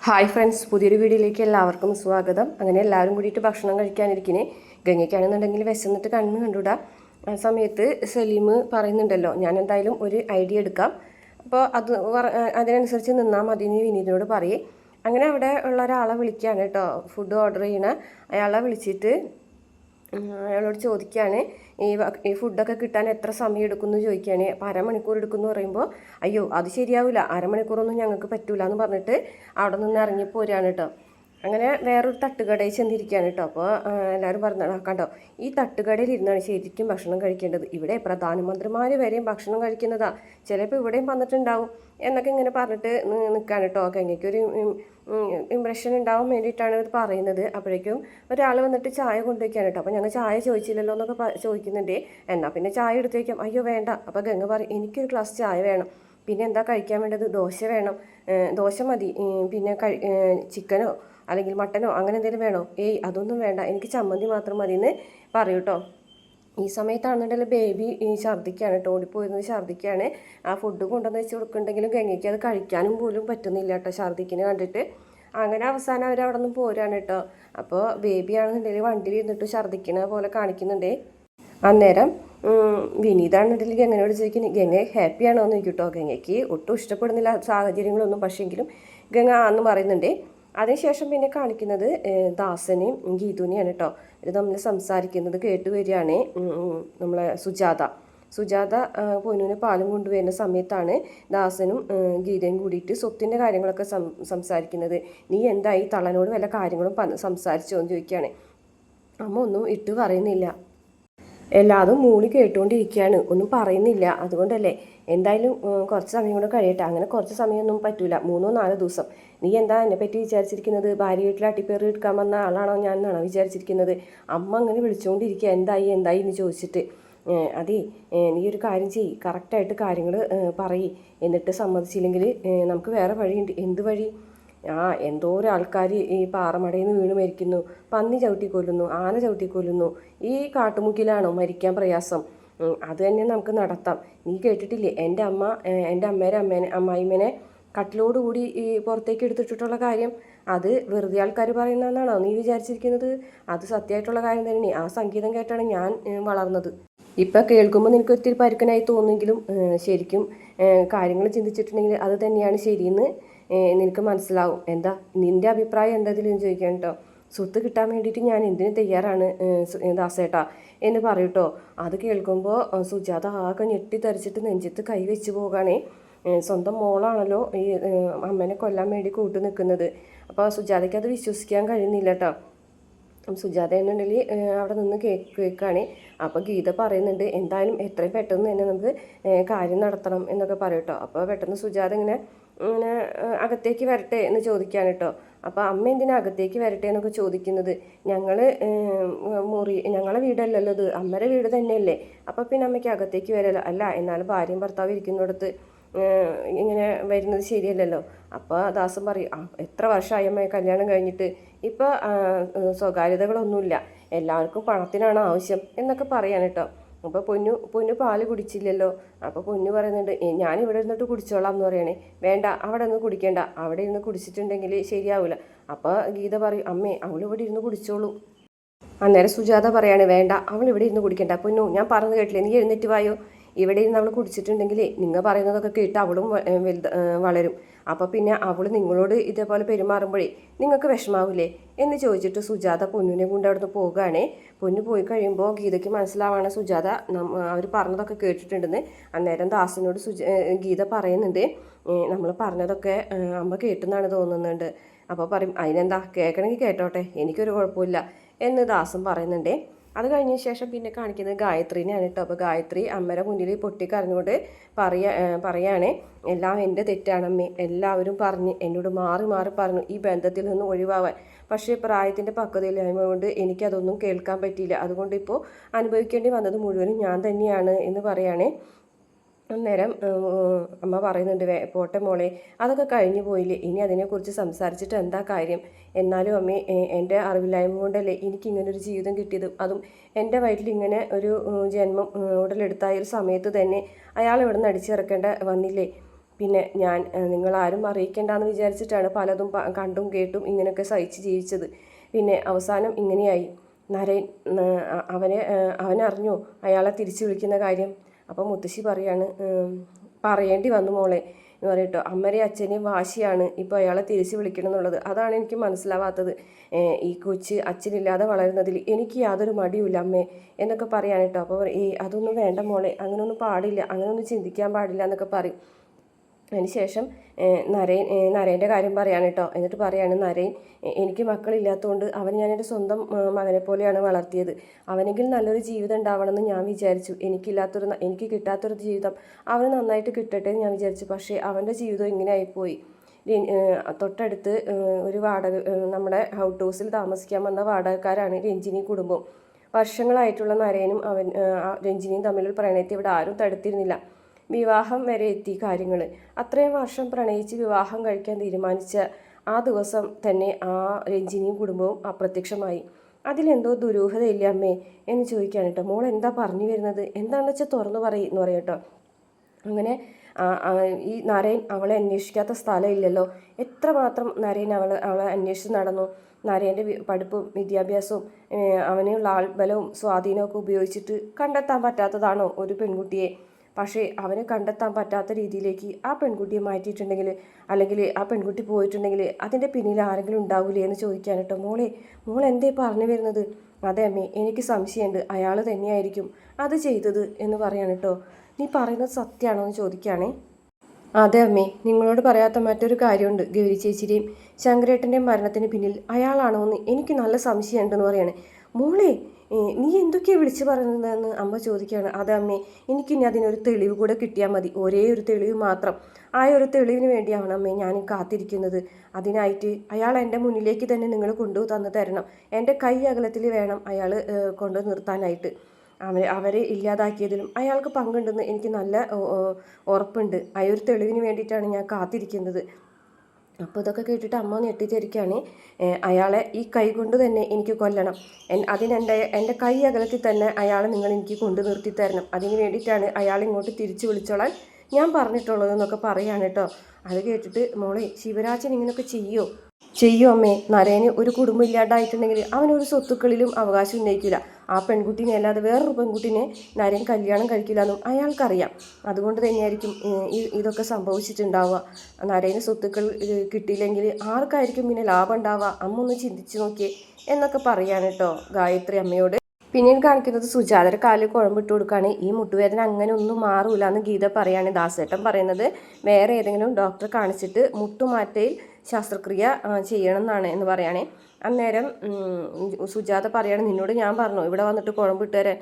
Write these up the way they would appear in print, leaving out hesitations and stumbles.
Hi friends, പുതിയൊരു വീഡിയോയിലേക്ക് എല്ലാവർക്കും സ്വാഗതം. അങ്ങനെ എല്ലാവരും കൂടിയിട്ട് ഭക്ഷണം കഴിക്കാനിരിക്കണേ. ഗംഗയ്ക്കാണെന്നുണ്ടെങ്കിൽ വിശന്നിട്ട് കണ്ണ് കണ്ടുകൂടാ. ആ സമയത്ത് സലീം പറയുന്നുണ്ടല്ലോ, ഞാൻ എന്തായാലും ഒരു ഐഡിയ എടുക്കാം, അപ്പോൾ അതിനനുസരിച്ച് നിന്നാൽ മതി എന്ന് വിനീതിനോട് പറയേ. അങ്ങനെ അവിടെ ഉള്ള ഒരാളെ വിളിക്കുകയാണ് കേട്ടോ, ഫുഡ് ഓർഡർ ചെയ്യണ അയാളെ വിളിച്ചിട്ട് അയാളോട് ചോദിക്കുകയാണ്, ഈ ഫുഡൊക്കെ കിട്ടാൻ എത്ര സമയം എടുക്കുമെന്ന് ചോദിക്കുകയാണ്. അപ്പോൾ അരമണിക്കൂർ എടുക്കുമെന്ന് പറയുമ്പോൾ, അയ്യോ അത് ശരിയാവില്ല, അരമണിക്കൂറൊന്നും ഞങ്ങൾക്ക് പറ്റൂല എന്ന് പറഞ്ഞിട്ട് അവിടെ നിന്ന് ഇറങ്ങിപ്പോരാണ് കേട്ടോ. അങ്ങനെ വേറൊരു തട്ടുകടയിൽ ചെന്നിരിക്കുകയാണ് കേട്ടോ. അപ്പോൾ എല്ലാവരും പറഞ്ഞു, കണ്ടോ ഈ തട്ടുകടയിൽ ഇരുന്നാണ് ശരിക്കും ഭക്ഷണം കഴിക്കേണ്ടത്, ഇവിടെ പ്രധാനമന്ത്രിമാർ വരെയും ഭക്ഷണം കഴിക്കുന്നതാ, ചിലപ്പോൾ ഇവിടെയും വന്നിട്ടുണ്ടാവും എന്നൊക്കെ ഇങ്ങനെ പറഞ്ഞിട്ട് നിൽക്കുകയാണ് കേട്ടോ. ഗംഗയ്ക്കൊരു ഇമ്പ്രഷൻ ഉണ്ടാവാൻ വേണ്ടിയിട്ടാണ് ഇത് പറയുന്നത്. അപ്പോഴേക്കും ഒരാൾ വന്നിട്ട് ചായ കൊണ്ടുവയ്ക്കാണ് കേട്ടോ. അപ്പോൾ ഞങ്ങൾ ചായ ചോദിച്ചില്ലല്ലോ എന്നൊക്കെ ചോദിക്കുന്നുണ്ട്. എന്നാൽ പിന്നെ ചായ എടുത്ത് വയ്ക്കാം. അയ്യോ വേണ്ട. അപ്പോൾ ഗംഗ പറയും, എനിക്കൊരു ഗ്ലാസ് ചായ വേണം, പിന്നെ എന്താ കഴിക്കാൻ വേണ്ടത്, ദോശ വേണം, ദോശ മതി, പിന്നെ ചിക്കനോ അല്ലെങ്കിൽ മട്ടനോ അങ്ങനെ എന്തെങ്കിലും വേണോ, അതൊന്നും വേണ്ട, എനിക്ക് ചമ്മന്തി മാത്രം മതി എന്ന് പറയൂ കേട്ടോ. ഈ സമയത്താണെന്നുണ്ടെങ്കിൽ ബേബി ഛർദ്ദിക്കുകയാണ് കേട്ടോ, ഓടിപ്പോയിരുന്നത് ഛർദ്ദിക്കുകയാണ്. ആ ഫുഡ് കൊണ്ടുവന്ന് വെച്ച് കൊടുക്കുന്നുണ്ടെങ്കിലും ഗംഗയ്ക്ക് അത് കഴിക്കാനും പോലും പറ്റുന്നില്ല കേട്ടോ, ഛർദ്ദിക്കിനെ കണ്ടിട്ട്. അങ്ങനെ അവസാനം അവർ അവിടെ നിന്ന് പോരാണ് കേട്ടോ. അപ്പോൾ ബേബി ആണെന്നുണ്ടെങ്കിൽ വണ്ടിയിൽ ഇരുന്നിട്ട് ഛർദ്ദിക്കണ പോലെ കാണിക്കുന്നുണ്ട്. അന്നേരം വിനീതാണെന്നുണ്ടെങ്കിൽ ഗംഗനോട് ചോദിക്കുന്നത്, ഗംഗ ഹാപ്പിയാണോ എന്ന് ചോദിക്കും കേട്ടോ. ഗംഗയ്ക്ക് ഒട്ടും ഇഷ്ടപ്പെടുന്നില്ല സാഹചര്യങ്ങളൊന്നും, പക്ഷേങ്കിലും ഗംഗ ആന്ന് പറയുന്നുണ്ട്. അതിനുശേഷം പിന്നെ കാണിക്കുന്നത് ദാസനെയും ഗീതുവിനെയാണ് കേട്ടോ. ഇത് നമ്മൾ സംസാരിക്കുന്നത് കേട്ട് വരികയാണ്. നമ്മളെ സുജാത പൊന്നുവിന് പാലും കൊണ്ടുവരുന്ന സമയത്താണ് ദാസനും ഗീതയും കൂടിയിട്ട് സ്വത്തിൻ്റെ കാര്യങ്ങളൊക്കെ സംസാരിക്കുന്നത്. നീ എന്തായി, തള്ളനോട് വല്ല കാര്യങ്ങളും സംസാരിച്ചോ എന്ന് ചോദിക്കുകയാണ്. അമ്മ ഒന്നും ഇട്ട് പറയുന്നില്ല, എല്ലാതും മൂളി കേട്ടുകൊണ്ടിരിക്കുകയാണ്, ഒന്നും പറയുന്നില്ല. അതുകൊണ്ടല്ലേ, എന്തായാലും കുറച്ച് സമയം കൂടെ കഴിയട്ടെ. അങ്ങനെ കുറച്ച് സമയമൊന്നും പറ്റൂല, 3-4 ദിവസം. നീ എന്താ എന്നെപ്പറ്റി വിചാരിച്ചിരിക്കുന്നത്, ഭാര്യ വീട്ടിൽ അട്ടിപ്പേറി എടുക്കാൻ വന്ന ആളാണോ ഞാൻ എന്നാണോ വിചാരിച്ചിരിക്കുന്നത്? അമ്മ അങ്ങനെ വിളിച്ചുകൊണ്ടിരിക്കുക, എന്തായി എന്ന് ചോദിച്ചിട്ട്. അതേ, നീ ഒരു കാര്യം ചെയ്യ്, കറക്റ്റായിട്ട് കാര്യങ്ങൾ പറയ്, എന്നിട്ട് സമ്മതിച്ചില്ലെങ്കിൽ നമുക്ക് വേറെ വഴിയുണ്ട്. എന്ത് വഴി? എന്തോരാൾക്കാർ ഈ പാറമടയിൽ നിന്ന് വീണ് മരിക്കുന്നു, പന്നി ചവിട്ടിക്കൊല്ലുന്നു, ആന ചവിട്ടിക്കൊല്ലുന്നു, ഈ കാട്ടുമുക്കിലാണോ മരിക്കാൻ പ്രയാസം? അത് തന്നെ നമുക്ക് നടത്താം. നീ കേട്ടിട്ടില്ലേ, എൻ്റെ അമ്മായിമ്മേനെ കട്ടിലോടുകൂടി ഈ പുറത്തേക്ക് എടുത്തിട്ടുള്ള കാര്യം? അത് വെറുതെ ആൾക്കാർ പറയുന്നതെന്നാണോ നീ വിചാരിച്ചിരിക്കുന്നത്? അത് സത്യമായിട്ടുള്ള കാര്യം തന്നെ. ആ സംഗീതം കേട്ടാണ് ഞാൻ വളർന്നത്. ഇപ്പം കേൾക്കുമ്പോൾ നിനക്ക് ഒത്തിരി പരുക്കനായി തോന്നുമെങ്കിലും ശരിക്കും കാര്യങ്ങൾ ചിന്തിച്ചിട്ടുണ്ടെങ്കിൽ അത് തന്നെയാണ് ശരിയെന്ന് നിനക്ക് മനസ്സിലാവും. എന്താ നിൻ്റെ അഭിപ്രായം എന്തായാലും ചോദിക്കാൻ കേട്ടോ. സ്വത്ത് കിട്ടാൻ വേണ്ടിയിട്ട് ഞാൻ എന്തിനു തയ്യാറാണ് ദാസേട്ടാ എന്ന് പറയൂട്ടോ. അത് കേൾക്കുമ്പോൾ സുജാത ആകെ ഞെട്ടിത്തരിച്ചിട്ട് നെഞ്ചത്ത് കൈവച്ച് പോകാണേ. സ്വന്തം മോളാണല്ലോ ഈ അമ്മനെ കൊല്ലാൻ വേണ്ടി കൂട്ടു നിൽക്കുന്നത്. അപ്പോൾ സുജാതയ്ക്ക് അത് വിശ്വസിക്കാൻ കഴിയുന്നില്ല കേട്ടോ. സുജാത എന്നുണ്ടെങ്കിൽ അവിടെ നിന്ന് കേൾക്കുകയാണ്. അപ്പോൾ ഗീത പറയുന്നുണ്ട്, എന്തായാലും എത്രയും പെട്ടെന്ന് തന്നെ നമുക്ക് കാര്യം നടത്തണം എന്നൊക്കെ പറയും കേട്ടോ. അപ്പോൾ പെട്ടെന്ന് സുജാത ഇങ്ങനെ അകത്തേക്ക് വരട്ടെ എന്ന് ചോദിക്കുകയാണ് കേട്ടോ. അപ്പോൾ അമ്മ എന്തിനാ അകത്തേക്ക് വരട്ടെ എന്നൊക്കെ ചോദിക്കുന്നത്? ഞങ്ങളെ വീടല്ലല്ലോ ഇത്, അമ്മയുടെ വീട് തന്നെയല്ലേ, അപ്പോൾ പിന്നെ അമ്മയ്ക്ക് അകത്തേക്ക് വരല്ലോ. അല്ല, എന്നാലും ഭാര്യയും ഭർത്താവ് ഇരിക്കുന്നിടത്ത് ഇങ്ങനെ വരുന്നത് ശരിയല്ലല്ലോ. അപ്പോൾ ദാസൻ പറയും, എത്ര വർഷമായി അമ്മ കല്യാണം കഴിഞ്ഞിട്ട്, ഇപ്പോൾ സ്വകാര്യതകളൊന്നുമില്ല, എല്ലാവർക്കും പണത്തിനാണ് ആവശ്യം എന്നൊക്കെ പറയാൻ കേട്ടോ. അപ്പോൾ പൊന്നു പാല് കുടിച്ചില്ലല്ലോ. അപ്പോൾ പൊന്നു പറയുന്നുണ്ട്, ഞാനിവിടെ ഇരുന്നിട്ട് കുടിച്ചോളാം എന്ന് പറയണേ. വേണ്ട, അവിടെ നിന്ന് കുടിക്കേണ്ട, അവിടെ ഇരുന്ന് കുടിച്ചിട്ടുണ്ടെങ്കിൽ ശരിയാവില്ല. അപ്പോൾ ഗീത പറയും, അമ്മേ അവളിവിടെ ഇരുന്ന് കുടിച്ചോളൂ. അന്നേരം സുജാത പറയാണ്, വേണ്ട, അവൾ ഇവിടെ ഇരുന്ന് കുടിക്കണ്ട. പൊന്നു ഞാൻ പറഞ്ഞു കേട്ടില്ലേ, നീ എഴുന്നേറ്റ് വായോ. ഇവിടെ ഇരുന്ന് അവൾ കുടിച്ചിട്ടുണ്ടെങ്കിൽ നിങ്ങൾ പറയുന്നതൊക്കെ കേട്ട് അവളും വളരും. അപ്പോൾ പിന്നെ അവൾ നിങ്ങളോട് ഇതേപോലെ പെരുമാറുമ്പോഴേ നിങ്ങൾക്ക് വിഷമാവില്ലേ എന്ന് ചോദിച്ചിട്ട് സുജാത പൊന്നിനെ കൊണ്ട് അവിടുന്ന് പോകുകയാണേ. പൊന്നു പോയി കഴിയുമ്പോൾ ഗീതയ്ക്ക് മനസ്സിലാവാണ് സുജാത അവർ പറഞ്ഞതൊക്കെ കേട്ടിട്ടുണ്ടെന്ന്. അന്നേരം ദാസനോട് ഗീത പറയുന്നുണ്ട്, നമ്മൾ പറഞ്ഞതൊക്കെ അമ്മ കേട്ടെന്നാണ് തോന്നുന്നുണ്ട്. അപ്പോൾ പറയും, അതിനെന്താ, കേൾക്കണമെങ്കിൽ കേട്ടോട്ടെ, എനിക്കൊരു കുഴപ്പമില്ല എന്ന് ദാസൻ പറയുന്നുണ്ട്. അത് കഴിഞ്ഞ ശേഷം പിന്നെ കാണിക്കുന്നത് ഗായത്രീനെയാണ് കേട്ടോ. അപ്പോൾ ഗായത്രി അമ്മയുടെ മുന്നിൽ പൊട്ടിക്കരഞ്ഞുകൊണ്ട് പറയാണ്, എല്ലാം എൻ്റെ തെറ്റാണമ്മേ, എല്ലാവരും പറഞ്ഞ് എന്നോട് മാറി പറഞ്ഞു ഈ ബന്ധത്തിൽ നിന്ന് ഒഴിവാവാൻ. പക്ഷേ പ്രായത്തിൻ്റെ പക്വതയില്ലായ്മ കൊണ്ട് എനിക്കതൊന്നും കേൾക്കാൻ പറ്റിയില്ല. അതുകൊണ്ട് ഇപ്പോൾ അനുഭവിക്കേണ്ടി വന്നത് മുഴുവനും ഞാൻ തന്നെയാണ് എന്ന് പറയുകയാണേ. അന്നേരം അമ്മ പറയുന്നുണ്ട്, പോട്ടെ മോളെ, അതൊക്കെ കഴിഞ്ഞു പോയില്ലേ, ഇനി അതിനെക്കുറിച്ച് സംസാരിച്ചിട്ട് എന്താ കാര്യം? എന്നാലും അമ്മേ, എൻ്റെ അറിവില്ലായ്മ കൊണ്ടല്ലേ എനിക്കിങ്ങനൊരു ജീവിതം കിട്ടിയത്. അതും എൻ്റെ വയറ്റിൽ ഇങ്ങനെ ഒരു ജന്മം ഉടലെടുത്തായ ഒരു സമയത്ത് തന്നെ അയാൾ ഇവിടെ നിന്ന് അടിച്ചിറക്കേണ്ട വന്നില്ലേ. പിന്നെ ഞാൻ നിങ്ങളാരും അറിയിക്കേണ്ടെന്ന് വിചാരിച്ചിട്ടാണ് പലതും കണ്ടും കേട്ടും ഇങ്ങനെയൊക്കെ സഹിച്ച് ജീവിച്ചത്. പിന്നെ അവസാനം ഇങ്ങനെയായി. നരേൻ അവനറിഞ്ഞോ അയാളെ തിരിച്ചു വിളിക്കുന്ന കാര്യം? അപ്പം മുത്തശ്ശി പറയാണ്, പറയേണ്ടി വന്നു മോളെ എന്ന് പറയട്ടോ. അമ്മരെയും അച്ഛനെയും വാശിയാണ് ഇപ്പോൾ അയാളെ തിരിച്ചു വിളിക്കണം എന്നുള്ളത്. അതാണ് എനിക്ക് മനസ്സിലാവാത്തത്. ഈ കൊച്ച് അച്ഛനില്ലാതെ വളരുന്നതിൽ എനിക്ക് യാതൊരു മടിയുമില്ല അമ്മേ എന്നൊക്കെ പറയാൻ കേട്ടോ. അപ്പോൾ അതൊന്നും വേണ്ട മോളെ, അങ്ങനെയൊന്നും പാടില്ല, അങ്ങനെയൊന്നും ചിന്തിക്കാൻ പാടില്ല എന്നൊക്കെ പറയും. അതിന് ശേഷം നരേൻ്റെ കാര്യം പറയാണ് കേട്ടോ. എന്നിട്ട് പറയാണ്, നരേൻ എനിക്ക് മക്കളില്ലാത്തതുകൊണ്ട് അവൻ ഞാൻ എൻ്റെ സ്വന്തം മകനെ പോലെയാണ് വളർത്തിയത്. അവനെങ്കിൽ നല്ലൊരു ജീവിതം ഉണ്ടാവണമെന്ന് ഞാൻ വിചാരിച്ചു. എനിക്ക് കിട്ടാത്തൊരു ജീവിതം അവന് നന്നായിട്ട് കിട്ടട്ടെ എന്ന് ഞാൻ വിചാരിച്ചു. പക്ഷേ അവൻ്റെ ജീവിതം ഇങ്ങനെ ആയിപ്പോയി. തൊട്ടടുത്ത് ഒരു നമ്മുടെ ഔട്ട് ഹൗസിൽ താമസിക്കാൻ വന്ന വാടകക്കാരാണ് രഞ്ജിനി കുടുംബം. വർഷങ്ങളായിട്ടുള്ള നരേനും രഞ്ജിനിയും തമ്മിലുള്ള പ്രണയത്തെ ഇവിടെ ആരും തടുത്തിരുന്നില്ല. വിവാഹം വരെ എത്തി കാര്യങ്ങൾ. അത്രയും വർഷം പ്രണയിച്ച് വിവാഹം കഴിക്കാൻ തീരുമാനിച്ച ആ ദിവസം തന്നെ ആ രഞ്ജിനിയും കുടുംബവും അപ്രത്യക്ഷമായി. അതിലെന്തോ ദുരൂഹതയില്ല അമ്മേ എന്ന് ചോദിക്കാൻ കേട്ടോ. മോൾ എന്താ പറഞ്ഞു വരുന്നത്? എന്താണെന്ന് വെച്ചാൽ തുറന്നു എന്ന് പറയട്ടോ. അങ്ങനെ ഈ നരേൻ അവളെ അന്വേഷിക്കാത്ത സ്ഥലമില്ലല്ലോ. എത്രമാത്രം നരേൻ അവളെ അന്വേഷിച്ച് നടന്നു. നരേൻ്റെ പഠിപ്പും വിദ്യാഭ്യാസവും അവനുള്ള ആൾബലവും സ്വാധീനമൊക്കെ ഉപയോഗിച്ചിട്ട് കണ്ടെത്താൻ പറ്റാത്തതാണോ ഒരു പെൺകുട്ടിയെ? പക്ഷേ അവനെ കണ്ടെത്താൻ പറ്റാത്ത രീതിയിലേക്ക് ആ പെൺകുട്ടിയെ മാറ്റിയിട്ടുണ്ടെങ്കിൽ, അല്ലെങ്കിൽ ആ പെൺകുട്ടി പോയിട്ടുണ്ടെങ്കിൽ അതിൻ്റെ പിന്നിൽ ആരെങ്കിലും ഉണ്ടാവില്ലേ എന്ന് ചോദിക്കാൻ കേട്ടോ. മോൾ എന്തേ പറഞ്ഞു വരുന്നത്? അതെ അമ്മേ, എനിക്ക് സംശയമുണ്ട്, അയാൾ തന്നെയായിരിക്കും അത് ചെയ്തത് എന്ന് പറയാൻ കേട്ടോ. നീ പറയുന്നത് സത്യമാണോ എന്ന് ചോദിക്കുകയാണേ. അതെ അമ്മേ, നിങ്ങളോട് പറയാത്ത മറ്റൊരു കാര്യമുണ്ട്. ഗൗരി ചേച്ചിയുടെയും ശങ്കരേട്ടൻ്റെയും മരണത്തിന് പിന്നിൽ അയാളാണോ എന്ന് എനിക്ക് നല്ല സംശയമുണ്ടെന്ന് പറയാണ്. മോളെ, നീ എന്തൊക്കെയാണ് വിളിച്ചു പറയുന്നതെന്ന് അമ്മ ചോദിക്കുകയാണ്. അതെ അമ്മേ, എനിക്കിനി അതിനൊരു തെളിവ് കൂടെ കിട്ടിയാൽ മതി, ഒരേ ഒരു തെളിവ് മാത്രം. ആ ഒരു തെളിവിന് വേണ്ടിയാണ് അമ്മേ ഞാൻ കാത്തിരിക്കുന്നത്. അതിനായിട്ട് അയാൾ എൻ്റെ മുന്നിലേക്ക് തന്നെ നിങ്ങൾ കൊണ്ടു തന്നു തരണം. എൻ്റെ കൈ അകലത്തിൽ വേണം അയാൾ കൊണ്ടു നിർത്താനായിട്ട്. അവരെ ഇല്ലാതാക്കിയതിലും അയാൾക്ക് പങ്കുണ്ടെന്ന് എനിക്ക് നല്ല ഉറപ്പുണ്ട്. ആ ഒരു തെളിവിന് വേണ്ടിയിട്ടാണ് ഞാൻ കാത്തിരിക്കുന്നത്. അപ്പോൾ ഇതൊക്കെ കേട്ടിട്ട് അമ്മ ഞെട്ടിത്തിരിക്കുകയാണ്. അയാളെ ഈ കൈ കൊണ്ട് തന്നെ എനിക്ക് കൊല്ലണം. എൻ്റെ കൈ അകലത്തിൽ തന്നെ അയാളെ നിങ്ങൾ എനിക്ക് കൊണ്ടു നിർത്തി തരണം. അതിന് വേണ്ടിയിട്ടാണ് അയാൾ ഇങ്ങോട്ട് തിരിച്ചു വിളിച്ചോളാൻ ഞാൻ പറഞ്ഞിട്ടുള്ളതെന്നൊക്കെ പറയാണ് കേട്ടോ. അത് കേട്ടിട്ട് മോളെ, ശിവരാജൻ ഇങ്ങനെയൊക്കെ ചെയ്യോ അമ്മേ? നരേന് ഒരു കുടുംബം ഇല്ലാണ്ടായിട്ടുണ്ടെങ്കിൽ അവനൊരു സ്വത്തുക്കളിലും അവകാശം ഉന്നയിക്കില്ല. ആ പെൺകുട്ടീനെ അല്ലാതെ വേറൊരു പെൺകുട്ടീനെ നരേൻ കല്യാണം കഴിക്കില്ല എന്നും അയാൾക്കറിയാം. അതുകൊണ്ട് തന്നെയായിരിക്കും ഇതൊക്കെ സംഭവിച്ചിട്ടുണ്ടാവുക. നരേന് സ്വത്തുക്കൾ കിട്ടിയില്ലെങ്കിൽ ആർക്കായിരിക്കും പിന്നെ ലാഭം ഉണ്ടാവുക? അമ്മ ഒന്ന് ചിന്തിച്ച് നോക്കിയേ എന്നൊക്കെ പറയാൻ കേട്ടോ ഗായത്രി അമ്മയോട്. പിന്നീട് കാണിക്കുന്നത് സുജാതയുടെ കാലിൽ കുഴമ്പിട്ട് കൊടുക്കുകയാണ്. ഈ മുട്ടുവേദന അങ്ങനെ ഒന്നും മാറൂല എന്ന് ഗീത പറയാണ്. ദാസേട്ടൻ പറയുന്നത് വേറെ ഏതെങ്കിലും ഡോക്ടറെ കാണിച്ചിട്ട് മുട്ടുമാറ്റയിൽ ശസ്ത്രക്രിയ ചെയ്യണം എന്നാണ് എന്ന് പറയുകയാണെ. അന്നേരം സുജാത പറയാണ്, നിന്നോട് ഞാൻ പറഞ്ഞു ഇവിടെ വന്നിട്ട് കുഴമ്പിട്ട് തരാൻ.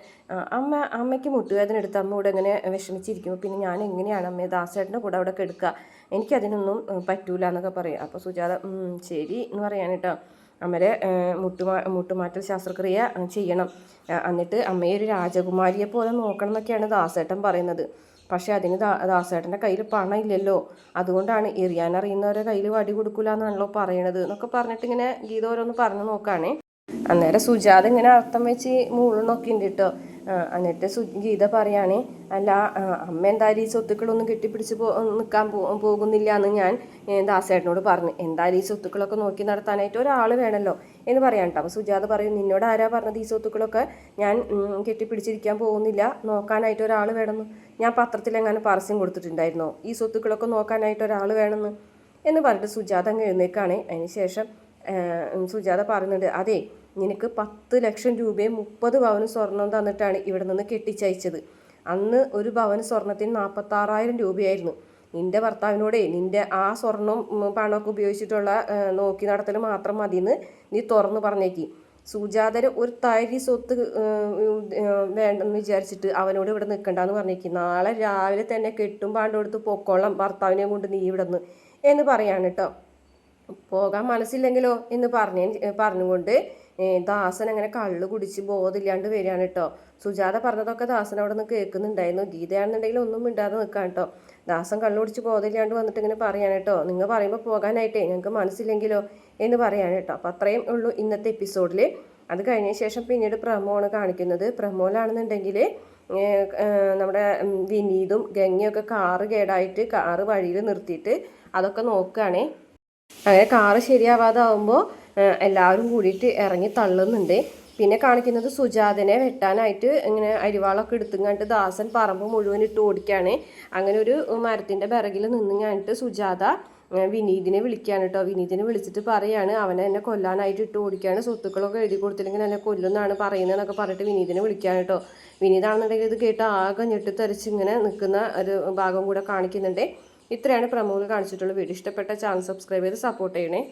അമ്മയ്ക്ക് മുട്ടുവേദന എടുത്ത് അമ്മ ഇവിടെ ഇങ്ങനെ വിഷമിച്ചിരിക്കുമ്പോൾ പിന്നെ ഞാൻ എങ്ങനെയാണ് അമ്മയെ ദാസേട്ടൻ്റെ കൂടെ അവിടെ കെടുക്കുക? എനിക്കതിനൊന്നും പറ്റൂല എന്നൊക്കെ പറയും. അപ്പോൾ സുജാത ശരി എന്ന് പറയാൻ കേട്ടോ. അമ്മരെ മുട്ടുമാറ്റൽ ശസ്ത്രക്രിയ ചെയ്യണം, എന്നിട്ട് അമ്മയെ ഒരു രാജകുമാരിയെ പോലെ നോക്കണം എന്നൊക്കെയാണ് ദാസേട്ടൻ പറയുന്നത്. പക്ഷേ അതിന് ദാസേട്ടൻ്റെ കയ്യിൽ പണം ഇല്ലല്ലോ, അതുകൊണ്ടാണ് എറിയാനറിയുന്നവരെ കയ്യിൽ വടി കൊടുക്കില്ല എന്നാണല്ലോ പറയണത് എന്നൊക്കെ പറഞ്ഞിട്ട് ഇങ്ങനെ ഗീത ഓരോന്ന് പറഞ്ഞു നോക്കുകയാണേ. അന്നേരം സുജാത ഇങ്ങനെ അർത്ഥം വെച്ച് മൂളണൊക്കെ ഉണ്ട് കേട്ടോ. എന്നിട്ട് ഗീത പറയുകയാണെ, അല്ല അമ്മ എന്തായാലും ഈ സ്വത്തുക്കളൊന്നും കെട്ടിപ്പിടിച്ച് നിൽക്കാൻ പോകുന്നില്ല എന്ന് ഞാൻ ദാസേട്ടനോട് പറഞ്ഞു. എന്തായാലും ഈ സ്വത്തുക്കളൊക്കെ നോക്കി നടത്താനായിട്ട് ഒരാൾ വേണമല്ലോ എന്ന് പറയാൻ കേട്ടോ. അപ്പോൾ സുജാത പറയും, നിന്നോട് ആരാ പറഞ്ഞത് ഈ സ്വത്തുക്കളൊക്കെ ഞാൻ കെട്ടിപ്പിടിച്ചിരിക്കാൻ പോകുന്നില്ല, നോക്കാനായിട്ട് ഒരാൾ വേണമെന്ന്? ഞാൻ പത്രത്തിലെങ്ങാനും പരസ്യം കൊടുത്തിട്ടുണ്ടായിരുന്നോ ഈ സ്വത്തുക്കളൊക്കെ നോക്കാനായിട്ട് ഒരാൾ വേണമെന്ന് എന്ന് പറഞ്ഞിട്ട് സുജാത അങ്ങ് എഴുന്നേക്കാണ്. അതിന് ശേഷം സുജാത പറയുന്നുണ്ട്, അതെ നിനക്ക് 10 ലക്ഷം രൂപയും 30 പവന് സ്വർണം തന്നിട്ടാണ് ഇവിടെ നിന്ന് കെട്ടിച്ചയച്ചത്. അന്ന് ഒരു പവന് സ്വർണത്തിന് 46,000 രൂപയായിരുന്നു. നിൻ്റെ ഭർത്താവിനോടെ നിൻ്റെ ആ സ്വർണം പണമൊക്കെ ഉപയോഗിച്ചിട്ടുള്ള നോക്കി നടത്തൽ മാത്രം മതിയെന്ന് നീ തുറന്നു പറഞ്ഞേക്കി. സുജാതര് ഒരു തരി സ്വത്ത് വേണ്ടെന്ന് വിചാരിച്ചിട്ട് അവനോട് ഇവിടെ നിൽക്കണ്ടെന്ന് പറഞ്ഞേക്കി. നാളെ രാവിലെ തന്നെ കെട്ടും പാണ്ടെടുത്ത് പൊക്കോളം ഭർത്താവിനെ കൊണ്ട് നീ ഇവിടെ നിന്ന് എന്ന് പറയാണ് കേട്ടോ. പോകാൻ മനസ്സില്ലെങ്കിലോ എന്ന് പറഞ്ഞുകൊണ്ട് ദാസൻ അങ്ങനെ കള്ളു കുടിച്ച് ബോധമില്ലാണ്ട് വരികയാണ് കേട്ടോ. സുജാത പറഞ്ഞതൊക്കെ ദാസൻ അവിടെ നിന്ന് കേൾക്കുന്നുണ്ടായിരുന്നു. ഗീതയാണെന്നുണ്ടെങ്കിൽ ഒന്നും മിണ്ടാതെ നിൽക്കാൻ കേട്ടോ. ദാസൻ കള്ളു കുടിച്ച് ബോധമില്ലാണ്ട് വന്നിട്ട് ഇങ്ങനെ പറയാണ് കേട്ടോ, നിങ്ങൾ പറയുമ്പോൾ പോകാനായിട്ടേ ഞങ്ങൾക്ക് മനസ്സില്ലെങ്കിലോ എന്ന് പറയാണ് കേട്ടോ. അപ്പോൾ അത്രയും ഉള്ളൂ ഇന്നത്തെ എപ്പിസോഡിൽ. അത് കഴിഞ്ഞ ശേഷം പിന്നീട് പ്രമോണ് കാണിക്കുന്നത്. പ്രമോലാണെന്നുണ്ടെങ്കിൽ നമ്മുടെ വിനീതും ഗംഗയൊക്കെ കാറ് കേടായിട്ട് കാറ് വഴിയിൽ നിർത്തിയിട്ട് അതൊക്കെ നോക്കുകയാണേ. അങ്ങനെ കാറ് ശരിയാവാതാവുമ്പോൾ എല്ലാവരും കൂടിയിട്ട് ഇറങ്ങി തള്ളുന്നുണ്ട്. പിന്നെ കാണിക്കുന്നത് സുജാതനെ വെട്ടാനായിട്ട് ഇങ്ങനെ അരിവാളൊക്കെ എടുത്തുങ്ങാണ്ട് ദാസൻ പറമ്പ് മുഴുവൻ ഇട്ട് ഓടിക്കുകയാണ്. അങ്ങനെ ഒരു മരത്തിൻ്റെ പിറകിൽ നിന്നുങ്ങാണ്ട് സുജാത വിനീതിനെ വിളിക്കുകയാണ് കേട്ടോ. വിനീതിനെ വിളിച്ചിട്ട് പറയാണ് അവനെ എന്നെ കൊല്ലാനായിട്ട് ഇട്ട് ഓടിക്കുകയാണ്, സ്വത്തുക്കളൊക്കെ എഴുതി കൊടുത്തില്ലെങ്കിൽ എന്നെ കൊല്ലുമെന്നാണ് പറയുന്നതെന്നൊക്കെ പറഞ്ഞിട്ട് വിനീതിനെ വിളിക്കുകയാണ് കേട്ടോ. വിനീതാണെന്നുണ്ടെങ്കിൽ ഇത് കേട്ട് ആകെ ഞെട്ടിത്തെറിച്ച് ഇങ്ങനെ നിൽക്കുന്ന ഒരു ഭാഗം കൂടെ കാണിക്കുന്നുണ്ട്. ഇത്രയാണ് പ്രമുഖ കാണിച്ചിട്ടുള്ള വീഡിയോ. ഇഷ്ടപ്പെട്ട ചാനൽ സബ്സ്ക്രൈബ് ചെയ്ത് സപ്പോർട്ട് ചെയ്യണേ.